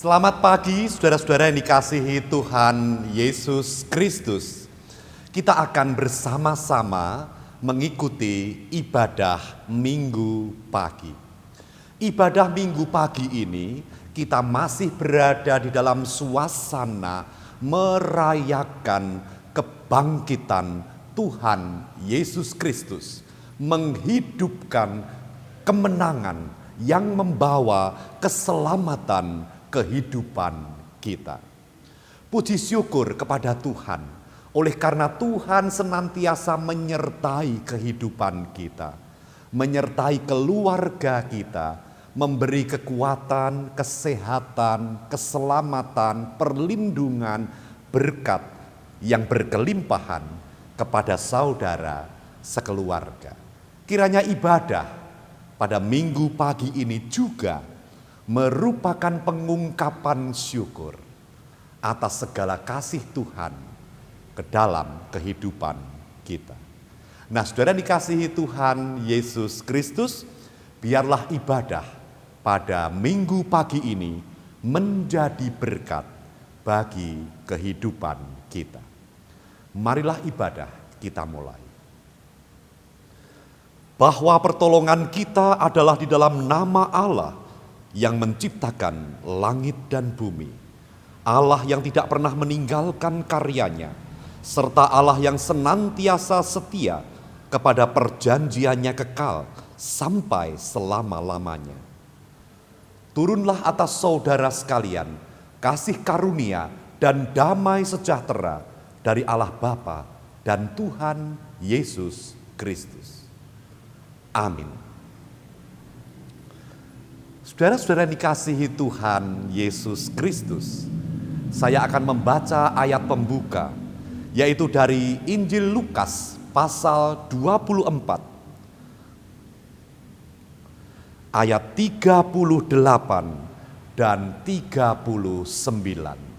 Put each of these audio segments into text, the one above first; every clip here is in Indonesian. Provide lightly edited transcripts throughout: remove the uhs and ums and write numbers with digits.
Selamat pagi saudara-saudara yang dikasihi Tuhan Yesus Kristus. Kita akan bersama-sama mengikuti ibadah Minggu pagi. Ibadah Minggu pagi ini kita masih berada di dalam suasana merayakan kebangkitan Tuhan Yesus Kristus, menghidupkan kemenangan yang membawa keselamatan kehidupan kita. Puji syukur kepada Tuhan, oleh karena Tuhan senantiasa menyertai kehidupan kita, menyertai keluarga kita, memberi kekuatan, kesehatan, keselamatan, perlindungan, berkat yang berkelimpahan kepada saudara sekeluarga. Kiranya ibadah pada Minggu pagi ini juga merupakan pengungkapan syukur atas segala kasih Tuhan ke dalam kehidupan kita. Nah, saudara dikasihi Tuhan Yesus Kristus, biarlah ibadah pada Minggu pagi ini menjadi berkat bagi kehidupan kita. Marilah ibadah kita mulai. Bahwa pertolongan kita adalah di dalam nama Allah yang menciptakan langit dan bumi, Allah yang tidak pernah meninggalkan karyanya, serta Allah yang senantiasa setia kepada perjanjiannya kekal sampai selama-lamanya. Turunlah atas saudara sekalian kasih karunia dan damai sejahtera dari Allah Bapa dan Tuhan Yesus Kristus. Amin. Saudara-saudara yang dikasihi Tuhan Yesus Kristus, saya akan membaca ayat pembuka, yaitu dari Injil Lukas pasal 24, ayat 38 dan 39.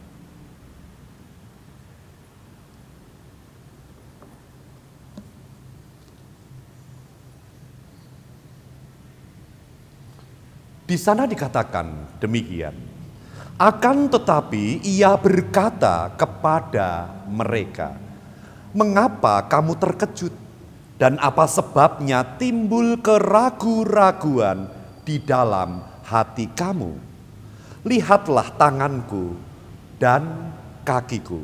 Di sana dikatakan demikian. Akan tetapi ia berkata kepada mereka, "Mengapa kamu terkejut? Dan apa sebabnya timbul keraguan-raguan di dalam hati kamu? Lihatlah tanganku dan kakiku.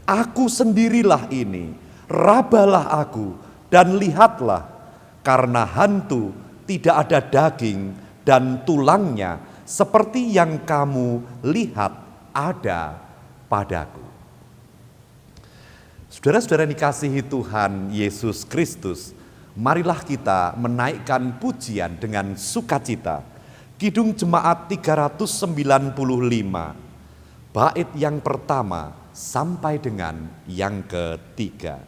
Aku sendirilah ini. Rabalah aku dan lihatlah, karena hantu tidak ada daging dan tulangnya seperti yang kamu lihat ada padaku." Saudara-saudara yang dikasihi Tuhan Yesus Kristus, marilah kita menaikkan pujian dengan sukacita. Kidung Jemaat 395, bait yang pertama sampai dengan yang ketiga.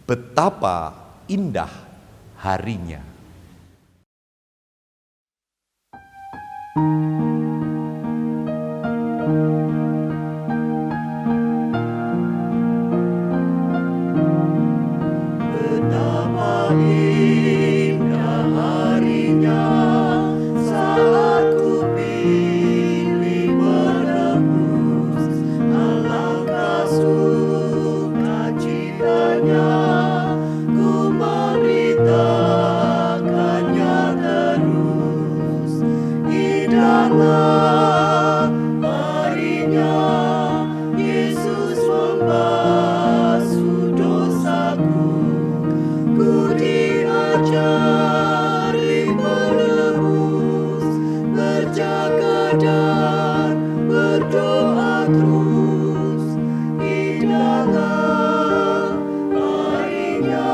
Betapa indah harinya. Betapa indah harinya saat ku pilih menebus, alangkah sukacitanya ku memberitakannya terus. Indahlah harinya Yesus membasuh dosaku. Ku diajari menebus, berjaga dan berdoa terus. Indahlah harinya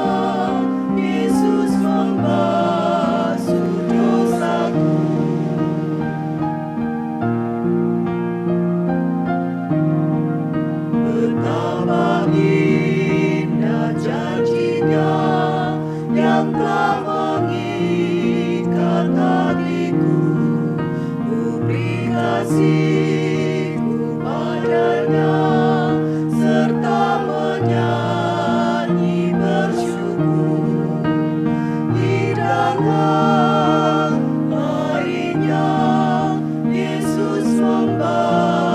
Yesus membasuh dosaku. Betapa indah janjinya yang telah mengikat hatiku. Ku beri kasihku padanya, serta menyanyi bersyukur. Indahlah harinya Yesus membasuh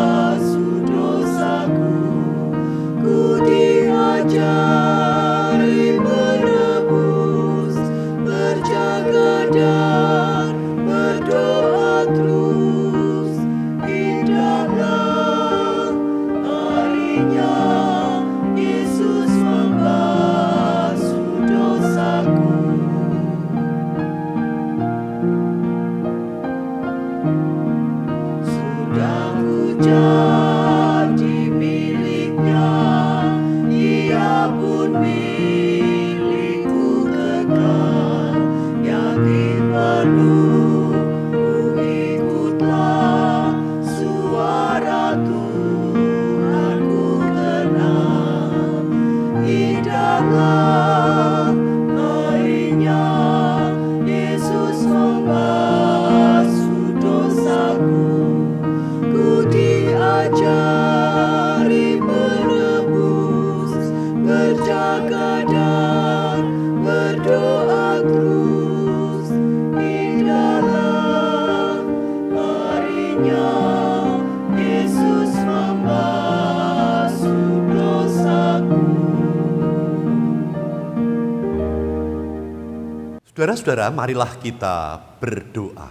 kasih-Nya, Yesus membasuh dosaku. Saudara-saudara, marilah kita berdoa.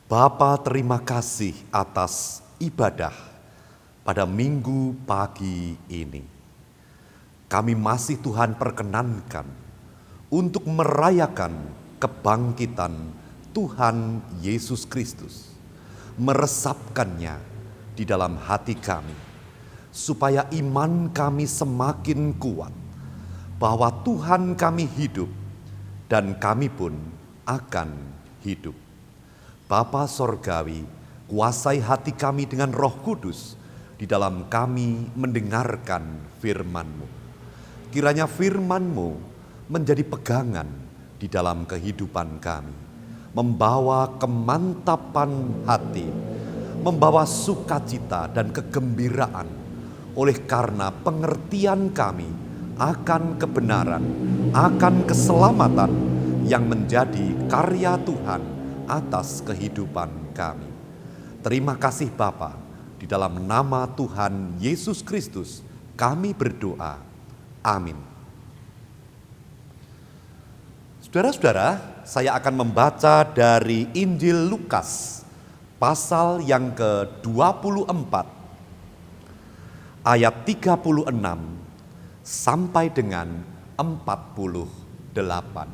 Bapa, terima kasih atas ibadah pada minggu pagi ini. Kami masih Tuhan perkenankan untuk merayakan kebangkitan Tuhan Yesus Kristus, meresapkannya di dalam hati kami, supaya iman kami semakin kuat, bahwa Tuhan kami hidup dan kami pun akan hidup. Bapa Sorgawi, kuasai hati kami dengan Roh Kudus di dalam kami mendengarkan firman-Mu. Kiranya firman-Mu menjadi pegangan di dalam kehidupan kami, membawa kemantapan hati, membawa sukacita dan kegembiraan oleh karena pengertian kami akan kebenaran, akan keselamatan yang menjadi karya Tuhan atas kehidupan kami. Terima kasih Bapa, di dalam nama Tuhan Yesus Kristus kami berdoa. Amin. Saudara-saudara, saya akan membaca dari Injil Lukas, pasal yang ke-24, ayat 36 sampai dengan 48.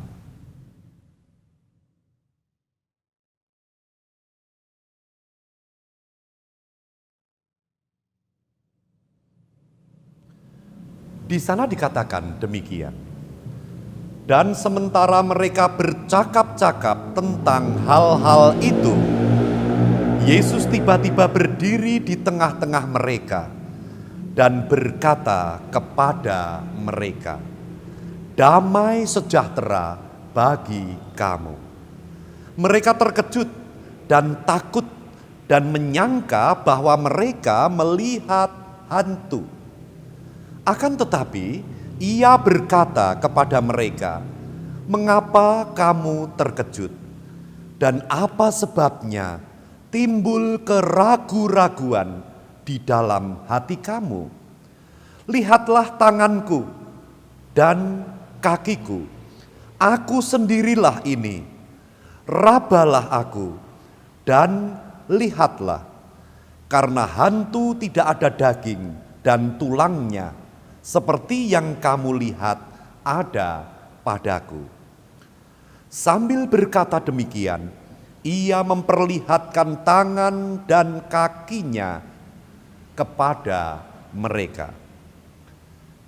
Di sana dikatakan demikian. Dan sementara mereka bercakap-cakap tentang hal-hal itu, Yesus tiba-tiba berdiri di tengah-tengah mereka dan berkata kepada mereka, "Damai sejahtera bagi kamu." Mereka terkejut dan takut dan menyangka bahwa mereka melihat hantu. Akan tetapi ia berkata kepada mereka, "Mengapa kamu terkejut? Dan apa sebabnya timbul keraguan-raguan di dalam hati kamu? Lihatlah tanganku dan kakiku, aku sendirilah ini. Rabalah aku dan lihatlah, karena hantu tidak ada daging dan tulangnya, seperti yang kamu lihat ada padaku." Sambil berkata demikian, ia memperlihatkan tangan dan kakinya kepada mereka.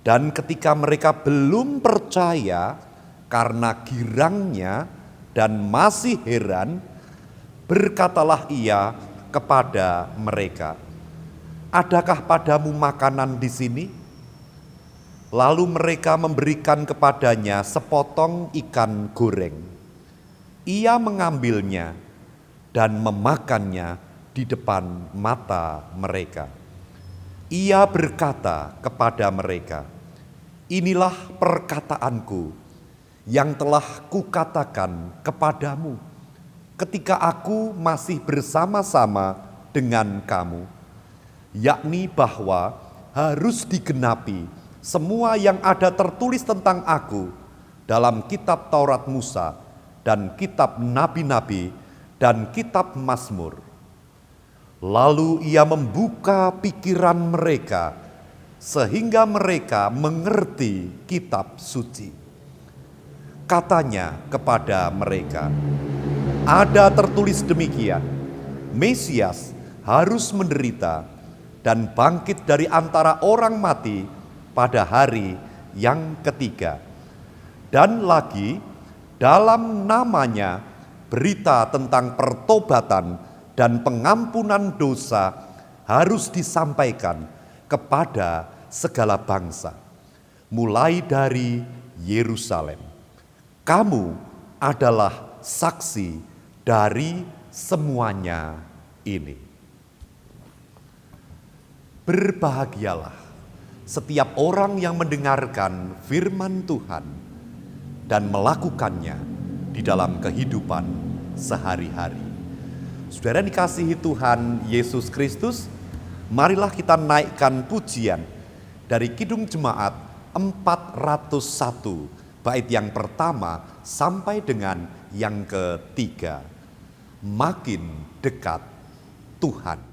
Dan ketika mereka belum percaya karena girangnya dan masih heran, berkatalah ia kepada mereka, "Adakah padamu makanan di sini?" Lalu mereka memberikan kepadanya sepotong ikan goreng. Ia mengambilnya dan memakannya di depan mata mereka. Ia berkata kepada mereka, "Inilah perkataanku yang telah kukatakan kepadamu ketika aku masih bersama-sama dengan kamu, yakni bahwa harus digenapi semua yang ada tertulis tentang aku dalam kitab Taurat Musa dan kitab nabi-nabi dan kitab Mazmur." Lalu ia membuka pikiran mereka sehingga mereka mengerti kitab suci. Katanya kepada mereka, "Ada tertulis demikian, Mesias harus menderita dan bangkit dari antara orang mati pada hari yang ketiga. Dan lagi dalam namanya berita tentang pertobatan dan pengampunan dosa harus disampaikan kepada segala bangsa, mulai dari Yerusalem. Kamu adalah saksi dari semuanya ini." Berbahagialah setiap orang yang mendengarkan firman Tuhan dan melakukannya di dalam kehidupan sehari-hari. Saudara dikasihi Tuhan Yesus Kristus, marilah kita naikkan pujian dari Kidung Jemaat 401, bait yang pertama sampai dengan yang ketiga. Makin dekat Tuhan.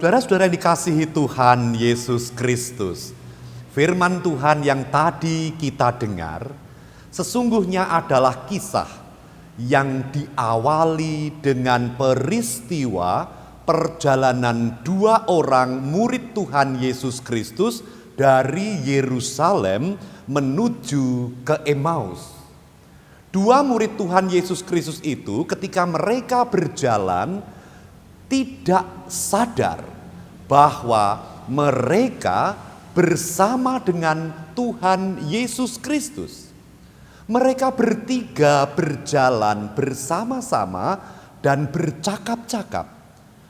Saudara-saudara yang dikasihi Tuhan Yesus Kristus, firman Tuhan yang tadi kita dengar sesungguhnya adalah kisah yang diawali dengan peristiwa perjalanan dua orang murid Tuhan Yesus Kristus dari Yerusalem menuju ke Emmaus. Dua murid Tuhan Yesus Kristus itu ketika mereka berjalan tidak sadar bahwa mereka bersama dengan Tuhan Yesus Kristus. Mereka bertiga berjalan bersama-sama dan bercakap-cakap,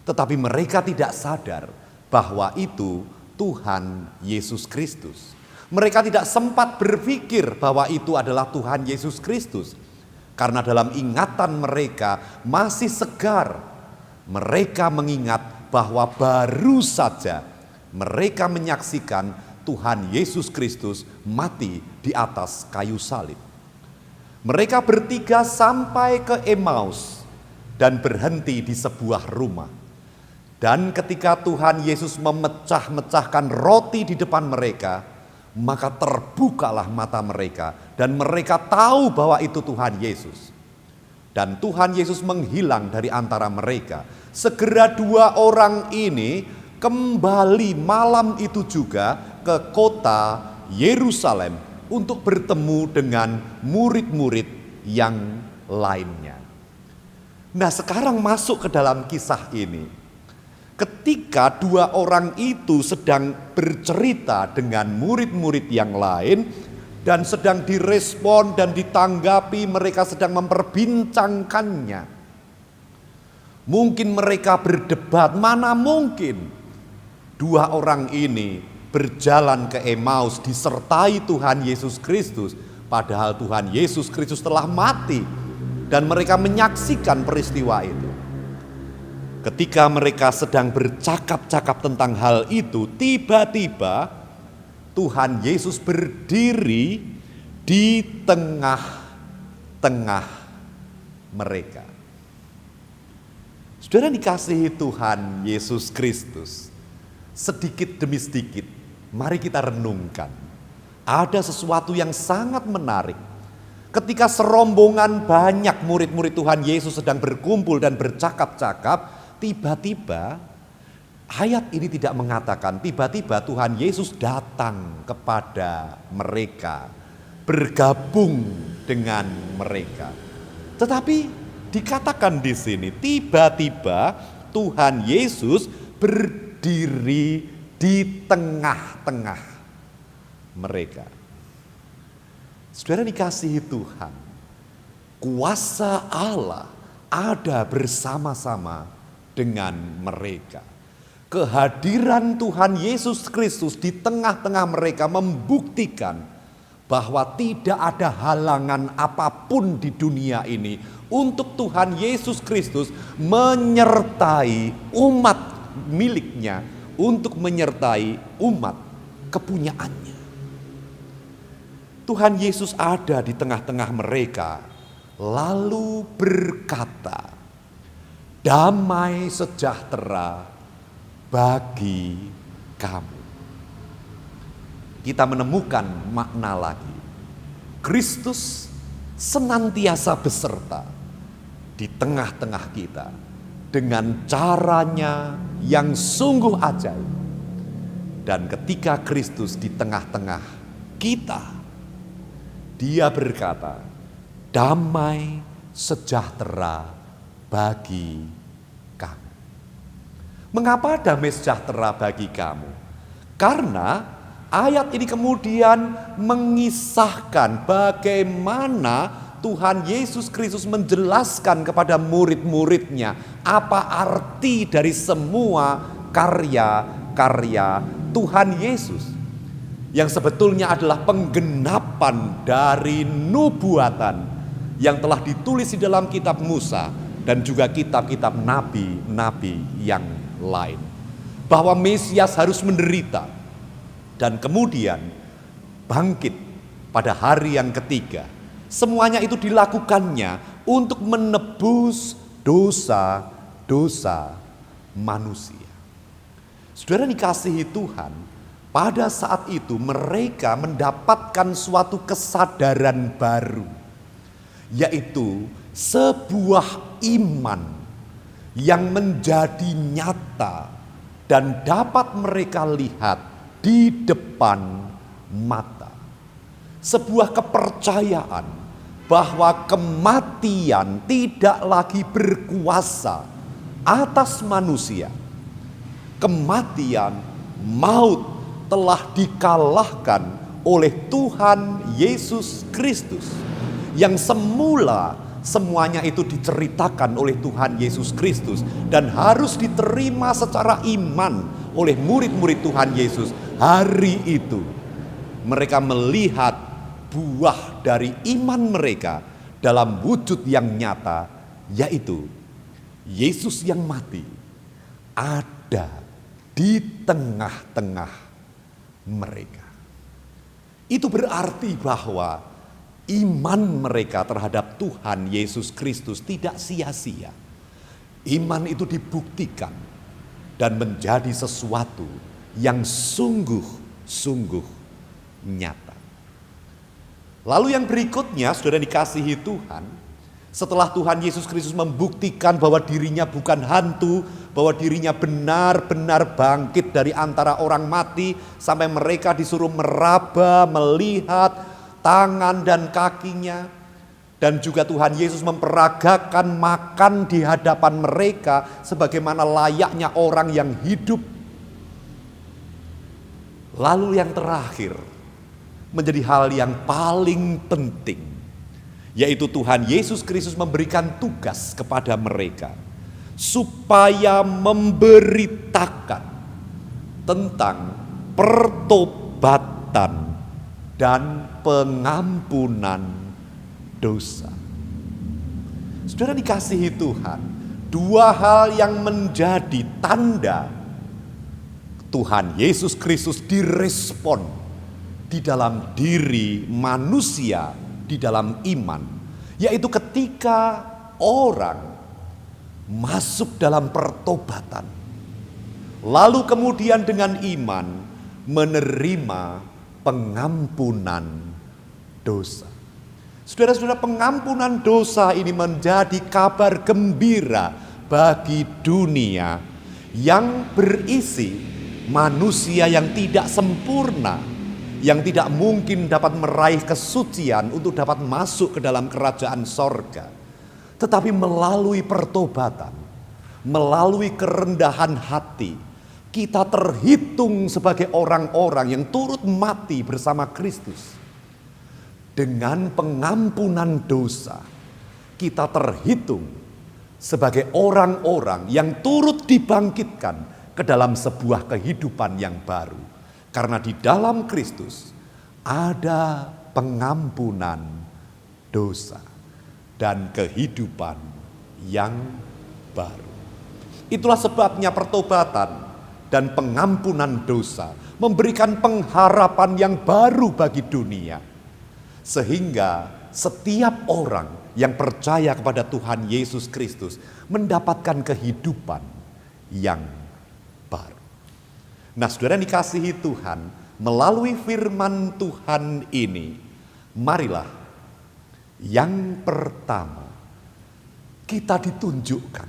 tetapi mereka tidak sadar bahwa itu Tuhan Yesus Kristus. Mereka tidak sempat berpikir bahwa itu adalah Tuhan Yesus Kristus, karena dalam ingatan mereka masih segar. Mereka mengingat bahwa baru saja mereka menyaksikan Tuhan Yesus Kristus mati di atas kayu salib. Mereka bertiga sampai ke Emmaus dan berhenti di sebuah rumah. Dan ketika Tuhan Yesus memecah-mecahkan roti di depan mereka, maka terbukalah mata mereka dan mereka tahu bahwa itu Tuhan Yesus. Dan Tuhan Yesus menghilang dari antara mereka. Segera dua orang ini kembali malam itu juga ke kota Yerusalem untuk bertemu dengan murid-murid yang lainnya. Nah, sekarang masuk ke dalam kisah ini. Ketika dua orang itu sedang bercerita dengan murid-murid yang lain dan sedang direspon dan ditanggapi, mereka sedang memperbincangkannya. Mungkin mereka berdebat, mana mungkin dua orang ini berjalan ke Emmaus disertai Tuhan Yesus Kristus, padahal Tuhan Yesus Kristus telah mati dan mereka menyaksikan peristiwa itu. Ketika mereka sedang bercakap-cakap tentang hal itu, tiba-tiba Tuhan Yesus berdiri di tengah-tengah mereka. Saudara dikasihi Tuhan Yesus Kristus, sedikit demi sedikit mari kita renungkan. Ada sesuatu yang sangat menarik. Ketika serombongan banyak murid-murid Tuhan Yesus sedang berkumpul dan bercakap-cakap, tiba-tiba ayat ini tidak mengatakan tiba-tiba Tuhan Yesus datang kepada mereka, bergabung dengan mereka. Tetapi dikatakan di sini tiba-tiba Tuhan Yesus berdiri di tengah-tengah mereka. Saudara dikasihi Tuhan, kuasa Allah ada bersama-sama dengan mereka. Kehadiran Tuhan Yesus Kristus di tengah-tengah mereka membuktikan bahwa tidak ada halangan apapun di dunia ini untuk Tuhan Yesus Kristus menyertai umat miliknya, untuk menyertai umat kepunyaannya. Tuhan Yesus ada di tengah-tengah mereka, lalu berkata, damai sejahtera bagi kamu. Kita menemukan makna lagi. Kristus senantiasa beserta di tengah-tengah kita dengan caranya yang sungguh ajaib. Dan ketika Kristus di tengah-tengah kita, Dia berkata, damai sejahtera bagi kamu. Mengapa damai sejahtera bagi kamu? Karena ayat ini kemudian mengisahkan bagaimana Tuhan Yesus Kristus menjelaskan kepada murid-muridnya apa arti dari semua karya-karya Tuhan Yesus, yang sebetulnya adalah penggenapan dari nubuatan yang telah ditulis di dalam kitab Musa dan juga kitab-kitab nabi-nabi yang lain. Bahwa Mesias harus menderita dan kemudian bangkit pada hari yang ketiga. Semuanya itu dilakukannya untuk menebus dosa-dosa manusia. Saudara dikasihi Tuhan, pada saat itu mereka mendapatkan suatu kesadaran baru, yaitu sebuah iman yang menjadi nyata dan dapat mereka lihat di depan mata. Sebuah kepercayaan bahwa kematian tidak lagi berkuasa atas manusia. Kematian, maut telah dikalahkan oleh Tuhan Yesus Kristus. Yang semula semuanya itu diceritakan oleh Tuhan Yesus Kristus dan harus diterima secara iman oleh murid-murid Tuhan Yesus. Hari itu mereka melihat buah dari iman mereka dalam wujud yang nyata, yaitu Yesus yang mati ada di tengah-tengah mereka. Itu berarti bahwa iman mereka terhadap Tuhan Yesus Kristus tidak sia-sia. Iman itu dibuktikan dan menjadi sesuatu yang sungguh-sungguh nyata. Lalu yang berikutnya, saudara dikasihi Tuhan, setelah Tuhan Yesus Kristus membuktikan bahwa dirinya bukan hantu, bahwa dirinya benar-benar bangkit dari antara orang mati, sampai mereka disuruh meraba, melihat tangan dan kakinya. Dan juga Tuhan Yesus memperagakan makan di hadapan mereka sebagaimana layaknya orang yang hidup. Lalu yang terakhir menjadi hal yang paling penting, yaitu Tuhan Yesus Kristus memberikan tugas kepada mereka supaya memberitakan tentang pertobatan dan pengampunan dosa. Saudara dikasihi Tuhan, dua hal yang menjadi tanda Tuhan Yesus Kristus direspon di dalam diri manusia di dalam iman, yaitu ketika orang masuk dalam pertobatan, lalu kemudian dengan iman menerima pengampunan dosa. Saudara-saudara, pengampunan dosa ini menjadi kabar gembira bagi dunia yang berisi manusia yang tidak sempurna, yang tidak mungkin dapat meraih kesucian untuk dapat masuk ke dalam kerajaan sorga. Tetapi melalui pertobatan, melalui kerendahan hati, kita terhitung sebagai orang-orang yang turut mati bersama Kristus. Dengan pengampunan dosa, kita terhitung sebagai orang-orang yang turut dibangkitkan ke dalam sebuah kehidupan yang baru. Karena di dalam Kristus ada pengampunan dosa dan kehidupan yang baru. Itulah sebabnya pertobatan dan pengampunan dosa memberikan pengharapan yang baru bagi dunia. Sehingga setiap orang yang percaya kepada Tuhan Yesus Kristus mendapatkan kehidupan yang baru. Nah, saudara dikasihi Tuhan, melalui firman Tuhan ini, marilah yang pertama kita ditunjukkan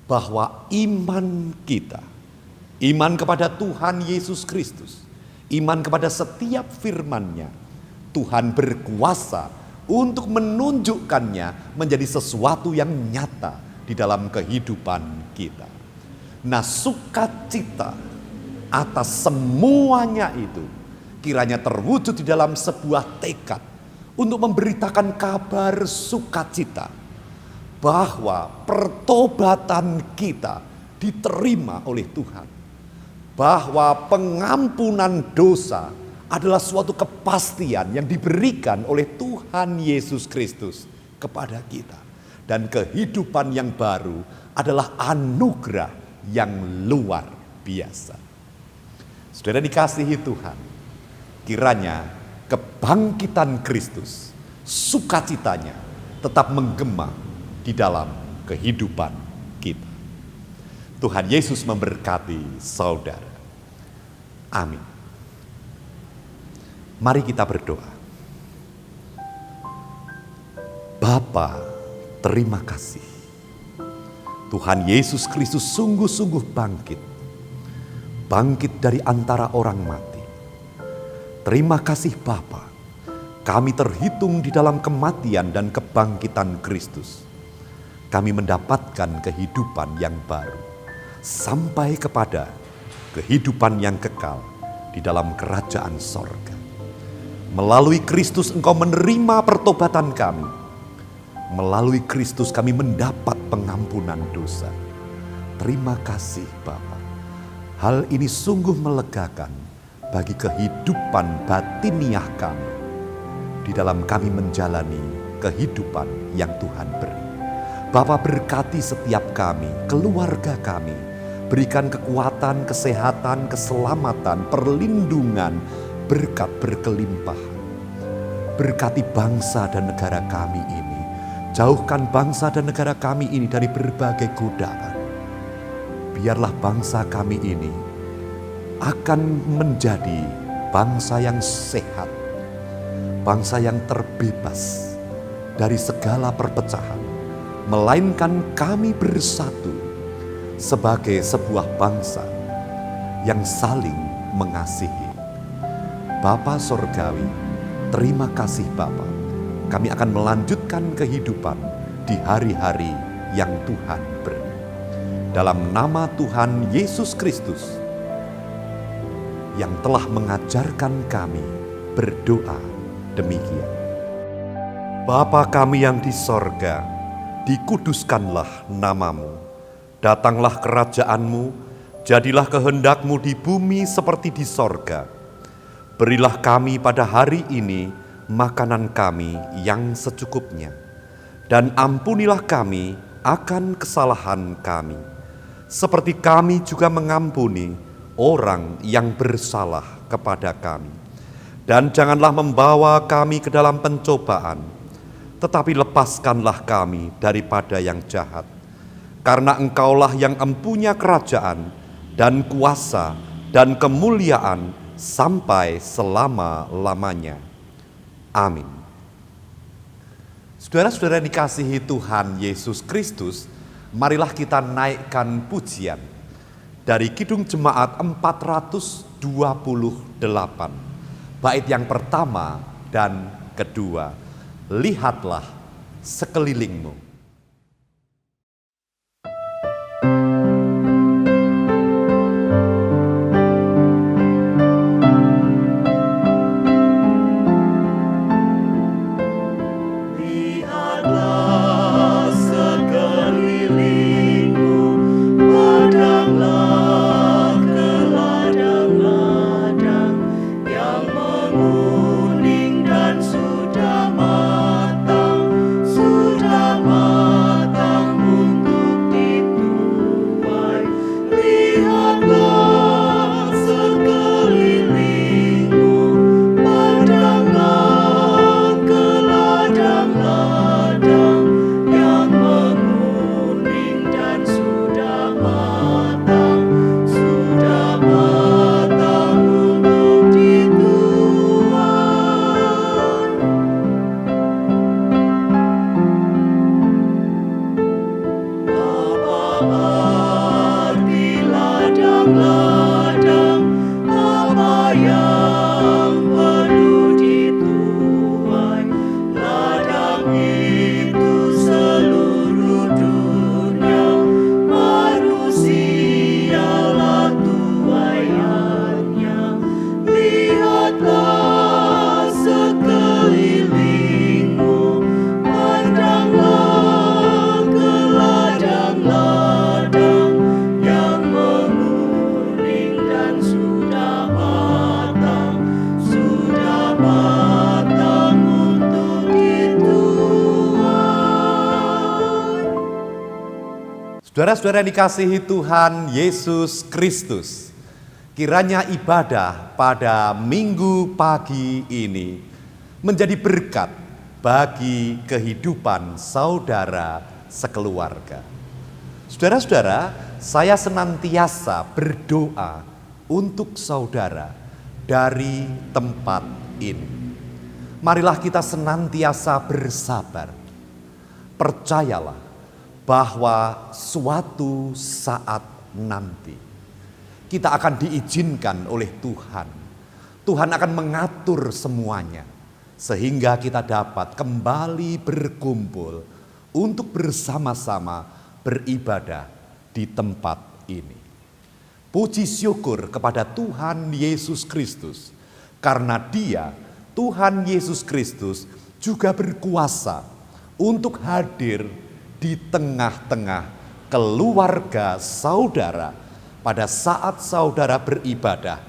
bahwa iman kita, iman kepada Tuhan Yesus Kristus, iman kepada setiap firman-Nya, Tuhan berkuasa untuk menunjukkannya menjadi sesuatu yang nyata di dalam kehidupan kita. Nah, sukacita atas semuanya itu kiranya terwujud di dalam sebuah tekad untuk memberitakan kabar sukacita bahwa pertobatan kita diterima oleh Tuhan, bahwa pengampunan dosa adalah suatu kepastian yang diberikan oleh Tuhan Yesus Kristus kepada kita, dan kehidupan yang baru adalah anugerah yang luar biasa. Saudara dikasihi Tuhan, kiranya kebangkitan Kristus, sukacitanya tetap menggema di dalam kehidupan kita. Tuhan Yesus memberkati saudara. Amin. Mari kita berdoa. Bapa, Terima kasih. Tuhan Yesus Kristus sungguh-sungguh bangkit. Bangkit dari antara orang mati. Terima kasih Bapa. Kami terhitung di dalam kematian dan kebangkitan Kristus. Kami mendapatkan kehidupan yang baru. Sampai kepada kehidupan yang kekal di dalam kerajaan sorga. Melalui Kristus engkau menerima pertobatan kami. Melalui Kristus kami mendapat pengampunan dosa. Terima kasih Bapa. Hal ini sungguh melegakan bagi kehidupan batiniah kami. Di dalam kami menjalani kehidupan yang Tuhan beri. Bapa berkati setiap kami, keluarga kami. Berikan kekuatan, kesehatan, keselamatan, perlindungan, berkat berkelimpahan. Berkati bangsa dan negara kami ini. Jauhkan bangsa dan negara kami ini dari berbagai godaan. Biarlah bangsa kami ini akan menjadi bangsa yang sehat. Bangsa yang terbebas dari segala perpecahan. Melainkan kami bersatu sebagai sebuah bangsa yang saling mengasihi. Bapa Sorgawi, terima kasih Bapa. Kami akan melanjutkan kehidupan di hari-hari yang Tuhan beri. Dalam nama Tuhan Yesus Kristus yang telah mengajarkan kami berdoa demikian. Bapa kami yang di sorga, dikuduskanlah namamu. Datanglah kerajaanmu, jadilah kehendakmu di bumi seperti di sorga. Berilah kami pada hari ini makanan kami yang secukupnya. Dan ampunilah kami akan kesalahan kami, seperti kami juga mengampuni orang yang bersalah kepada kami. Dan janganlah membawa kami ke dalam pencobaan, tetapi lepaskanlah kami daripada yang jahat. Karena engkaulah yang empunya kerajaan dan kuasa dan kemuliaan sampai selama-lamanya. Amin. Saudara-saudara dikasihi Tuhan Yesus Kristus, marilah kita naikkan pujian dari Kidung Jemaat 428. Bait yang pertama dan kedua. Lihatlah sekelilingmu. Saudara-saudara dikasihi Tuhan Yesus Kristus, kiranya ibadah pada minggu pagi ini menjadi berkat bagi kehidupan saudara sekeluarga. Saudara-saudara, saya senantiasa berdoa untuk saudara dari tempat ini. Marilah kita senantiasa bersabar. percayalah bahwa suatu saat nanti kita akan diizinkan oleh Tuhan. Tuhan akan mengatur semuanya sehingga kita dapat kembali berkumpul untuk bersama-sama beribadah di tempat ini. Puji syukur kepada Tuhan Yesus Kristus, karena Dia, Tuhan Yesus Kristus, juga berkuasa untuk hadir di tengah-tengah keluarga saudara pada saat saudara beribadah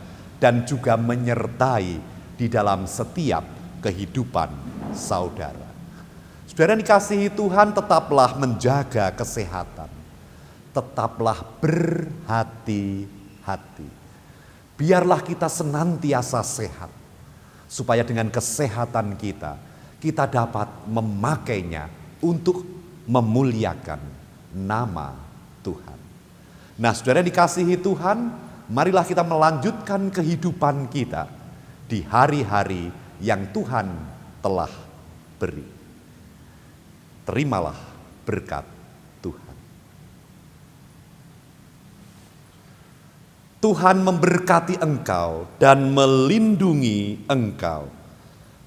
dan juga menyertai di dalam setiap kehidupan saudara. Saudara dikasihi Tuhan, tetaplah menjaga kesehatan. Tetaplah berhati-hati. Biarlah kita senantiasa sehat, supaya dengan kesehatan kita dapat memakainya untuk memuliakan nama Tuhan. Nah, saudara dikasihi Tuhan, marilah kita melanjutkan kehidupan kita di hari-hari yang Tuhan telah beri. Terimalah berkat Tuhan. Tuhan memberkati engkau dan melindungi engkau.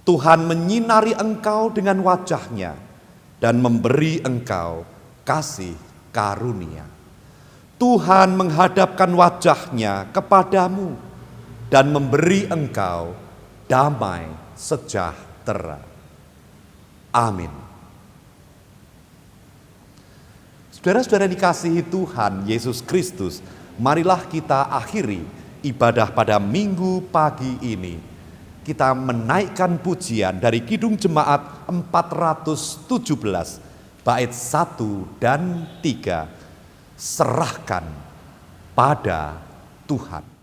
Tuhan menyinari engkau dengan wajah-Nya dan memberi engkau kasih karunia. Tuhan menghadapkan wajah-Nya kepadamu dan memberi engkau damai sejahtera. Amin. Saudara-saudara dikasihi Tuhan Yesus Kristus, marilah kita akhiri ibadah pada minggu pagi ini. Kita menaikkan pujian dari Kidung Jemaat 417. Bait 1 dan 3, serahkan pada Tuhan.